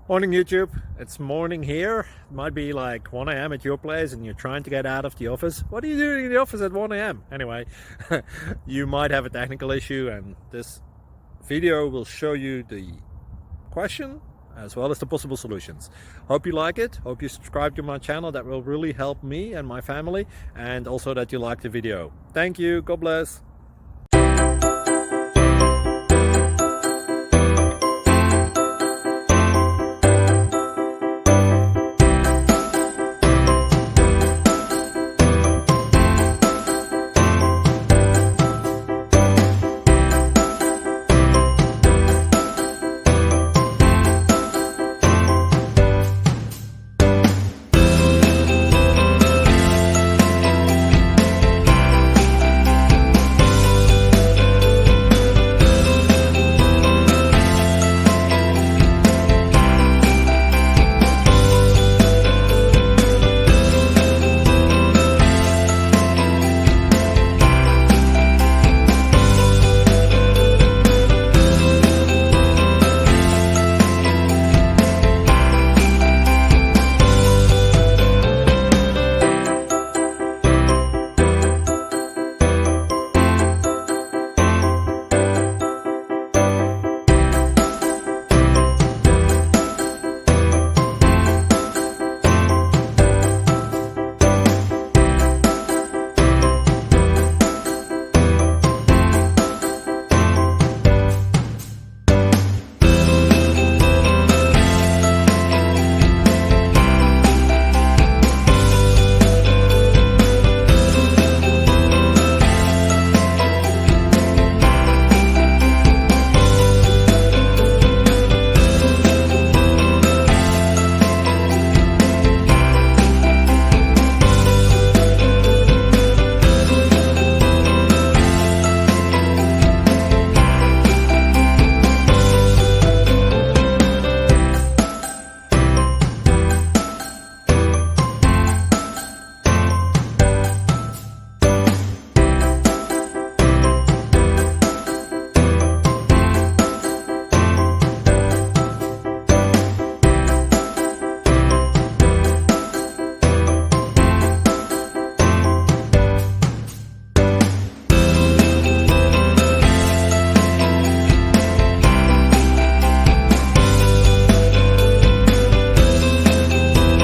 Morning YouTube, it's morning here. It might be like 1 a.m. at your place and you're trying to get out of the office. What are you doing in the office at 1 a.m.? Anyway, you might have a technical issue and this video will show you the question as well as the possible solutions. Hope you like it, hope you subscribe to my channel. That will really help me and my family, and also that you like the video. Thank you, God bless.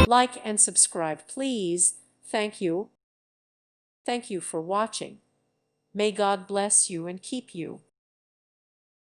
Like and subscribe, please. Thank you. Thank you for watching. May God bless you and keep you.